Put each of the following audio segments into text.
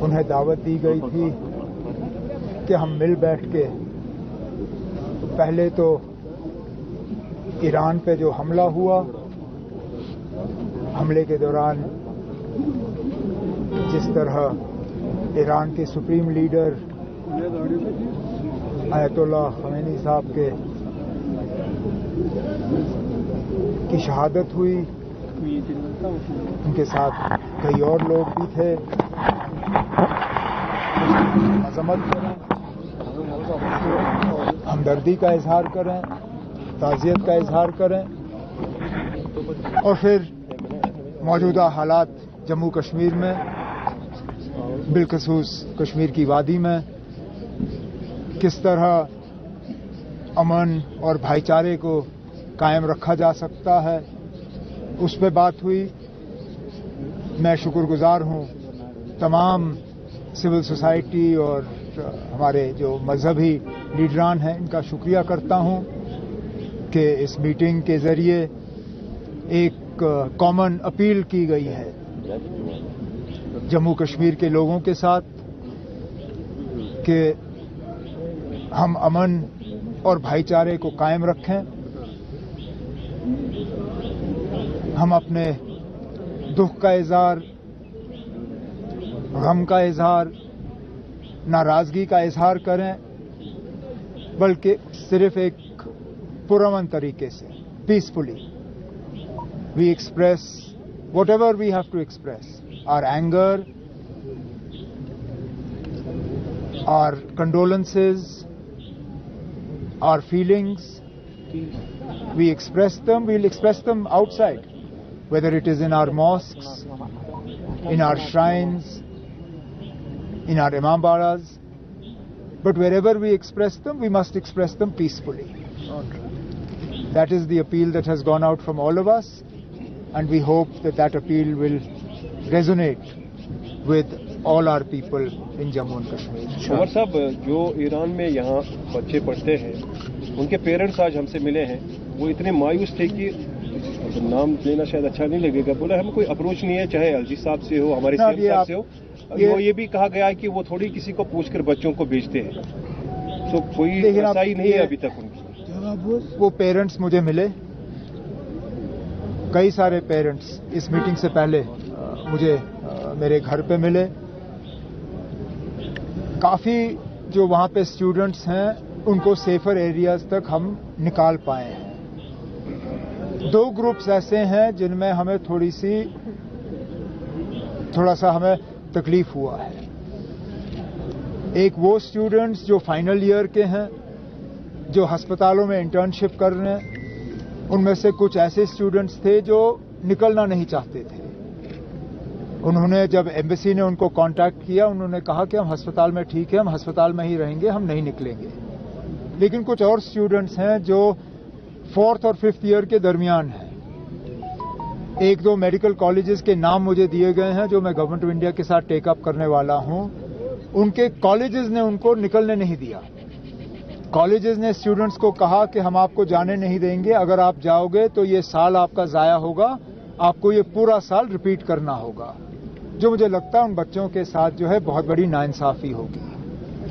انہیں دعوت دی گئی تھی کہ ہم مل بیٹھ کے پہلے تو ایران پہ جو حملہ ہوا، حملے کے دوران جس طرح ایران کے سپریم لیڈر آیت اللہ خمینی صاحب کی شہادت ہوئی، ان کے ساتھ کئی اور لوگ بھی تھے، عظمت کریں، ہمدردی کا اظہار کریں، تعزیت کا اظہار کریں، اور پھر موجودہ حالات جموں کشمیر میں، بالخصوص کشمیر کی وادی میں کس طرح امن اور بھائی چارے کو قائم رکھا جا سکتا ہے، اس پہ بات ہوئی۔ میں شکر گزار ہوں تمام سول سوسائٹی اور ہمارے جو مذہبی لیڈران ہیں، ان کا شکریہ کرتا ہوں کہ اس میٹنگ کے ذریعے ایک کامن اپیل کی گئی ہے جموں کشمیر کے لوگوں کے ساتھ کہ ہم امن اور بھائی چارے کو قائم رکھیں، ہم اپنے دکھ کا اظہار، غم کا اظہار، ناراضگی کا اظہار کریں، بلکہ صرف ایک پرامن طریقے سے، peacefully we express whatever we have to express, our anger, our condolences, our feelings. We express them, we'll express them outside, whether it is in our mosques, in our shrines, in our imambaras. But wherever we express them, we must express them peacefully. That is the appeal that has gone out from all of us, and we hope that that appeal will resonate with all our people in Jammu and Kashmir. عمر صاحب، جو ایران میں یہاں بچے پڑھتے ہیں، ان کے parents آج ہم سے ملے ہیں، وہ اتنے مایوس تھے کہ نام لینا شاید اچھا نہیں لگے گا، بولا ہمیں کوئی اپروچ نہیں ہے، چاہے الجی صاحب سے ہو، ہمارے سی ایم صاحب سے ہو، یہ بھی کہا گیا ہے کہ وہ تھوڑی کسی کو پوچھ کر بچوں کو بھیجتے ہیں، تو کوئی رسائی نہیں ہے ابھی تک ان کی۔ وہ پیرنٹس مجھے ملے، کئی سارے پیرنٹس اس میٹنگ سے پہلے مجھے میرے گھر پہ ملے، کافی جو وہاں پہ اسٹوڈنٹس ہیں ان کو سیفر ایریاز تک ہم نکال پائے ہیں۔ دو گروپس ایسے ہیں جن میں ہمیں تھوڑا سا ہمیں تکلیف ہوا ہے۔ ایک وہ اسٹوڈنٹس جو فائنل ایئر کے ہیں، جو ہسپتالوں میں انٹرنشپ کر رہے ہیں، ان میں سے کچھ ایسے اسٹوڈنٹس تھے جو نکلنا نہیں چاہتے تھے۔ انہوں نے جب ایمبیسی نے ان کو کانٹیکٹ کیا، انہوں نے کہا کہ ہم ہسپتال میں ٹھیک ہے، ہم ہسپتال میں ہی رہیں گے، ہم نہیں نکلیں گے۔ لیکن کچھ اور اسٹوڈنٹس ہیں جو 4th اور 5th ایئر کے درمیان ہیں۔ ایک دو میڈیکل کالجز کے نام مجھے دیے گئے ہیں جو میں گورنمنٹ آف انڈیا کے ساتھ ٹیک اپ کرنے والا ہوں۔ ان کے کالجز نے ان کو نکلنے نہیں دیا۔ کالجز نے اسٹوڈنٹس کو کہا کہ ہم آپ کو جانے نہیں دیں گے، اگر آپ جاؤ گے تو یہ سال آپ کا ضائع ہوگا، آپ کو یہ پورا سال ریپیٹ کرنا ہوگا، جو مجھے لگتا ہے ان بچوں کے ساتھ جو ہے بہت بڑی ناانصافی ہوگی۔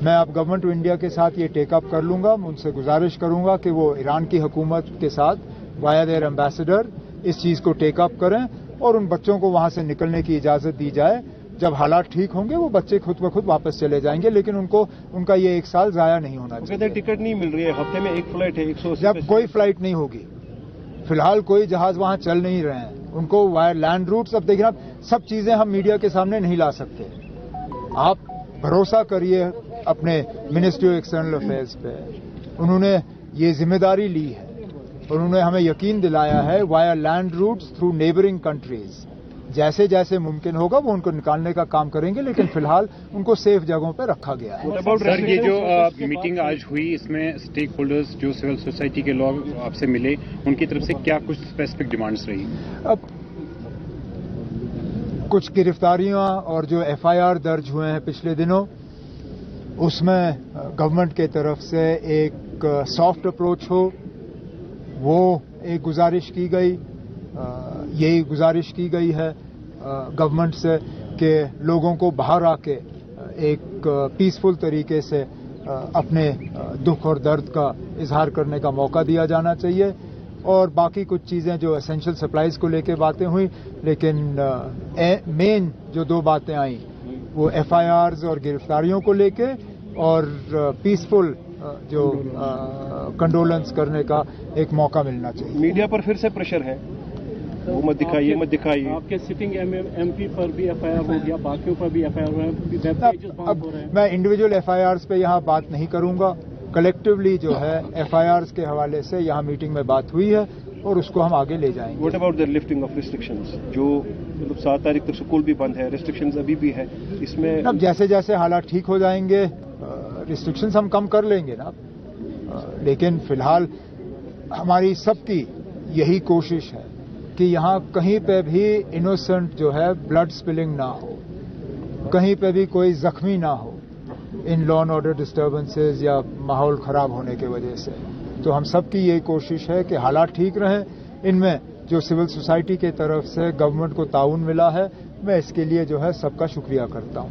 میں اب گورنمنٹ آف انڈیا کے ساتھ یہ ٹیک اپ کر لوں گا، ان سے گزارش کروں گا کہ وہ ایران کی حکومت کے ساتھ وایا دیئر ایمبیسڈر اس چیز کو ٹیک اپ کریں اور ان بچوں کو وہاں سے نکلنے کی اجازت دی جائے۔ جب حالات ٹھیک ہوں گے وہ بچے خود بخود واپس چلے جائیں گے، لیکن ان کا یہ ایک سال ضائع نہیں ہونا چاہیے۔ ٹکٹ نہیں مل رہی ہے، ہفتے میں ایک فلائٹ ہے، 180 جب کوئی فلائٹ نہیں ہوگی، فی الحال کوئی جہاز وہاں چل نہیں رہے ہیں، ان کو لینڈ روٹس، اب دیکھیں سب چیزیں ہم میڈیا کے سامنے نہیں لا سکتے۔ آپ بھروسہ کریے اپنے منسٹری آف ایکسٹرنل افیئرز پہ، انہوں نے یہ ذمہ داری لی ہے، انہوں نے ہمیں یقین دلایا ہے via land routes through neighbouring countries, جیسے جیسے ممکن ہوگا وہ ان کو نکالنے کا کام کریں گے، لیکن فی الحال ان کو سیف جگہوں پہ رکھا گیا ہے۔ سر، یہ جو میٹنگ آج ہوئی، اس میں اسٹیک ہولڈرز جو سول سوسائٹی کے لوگ آپ سے ملے، ان کی طرف سے کیا کچھ اسپیسیفک ڈیمانڈز رہی؟ اب کچھ گرفتاریاں اور جو FIR درج ہوئے ہیں پچھلے دنوں، اس میں گورنمنٹ کی طرف سے ایک سافٹ اپروچ ہو، وہ ایک گزارش کی گئی، یہی گزارش کی گئی ہے گورنمنٹ سے کہ لوگوں کو باہر آ کے ایک پیسفل طریقے سے اپنے دکھ اور درد کا اظہار کرنے کا موقع دیا جانا چاہیے. اور باقی کچھ چیزیں جو اسینشل سپلائز کو لے کے باتیں ہوئی، لیکن مین جو دو باتیں آئیں وہ ایف آئی آرز اور گرفتاریوں کو لے کے اور پیسفل جو کنڈولنس کرنے کا ایک موقع ملنا چاہیے. میڈیا پر پھر سے پریشر ہے، وہ مت دکھائیے مت دکھائیے. آپ کے سٹنگ ایم پی پر بھی ایف آئی آر ہو گیا، باقیوں پر بھی ایف آئی آر. اب میں انڈیویجول ایف آئی آرز پہ یہاں بات نہیں کروں گا. کلیکٹیولی جو ہے ایف آئی آرز کے حوالے سے یہاں میٹنگ میں بات ہوئی ہے اور اس کو ہم آگے لے جائیں گے. What about the lifting of restrictions? جو 7 تاریخ تک سکول بھی بند ہے، ریسٹرکشنز ابھی بھی ہے، اس میں اب جیسے جیسے حالات ٹھیک ہو جائیں گے ریسٹرکشنز ہم کم کر لیں گے نا. لیکن فی الحال ہماری سب کی یہی کوشش ہے کہ یہاں کہیں پہ بھی انوسنٹ جو ہے بلڈ سپلنگ نہ ہو، کہیں پہ بھی کوئی زخمی نہ ہو ان لا اینڈ آرڈر ڈسٹربنسز یا ماحول خراب ہونے کی وجہ سے. تو ہم سب کی یہی کوشش ہے کہ حالات ٹھیک رہیں. ان میں جو سول سوسائٹی کی طرف سے گورنمنٹ کو تعاون ملا ہے، میں اس کے لیے جو ہے سب کا شکریہ کرتا ہوں.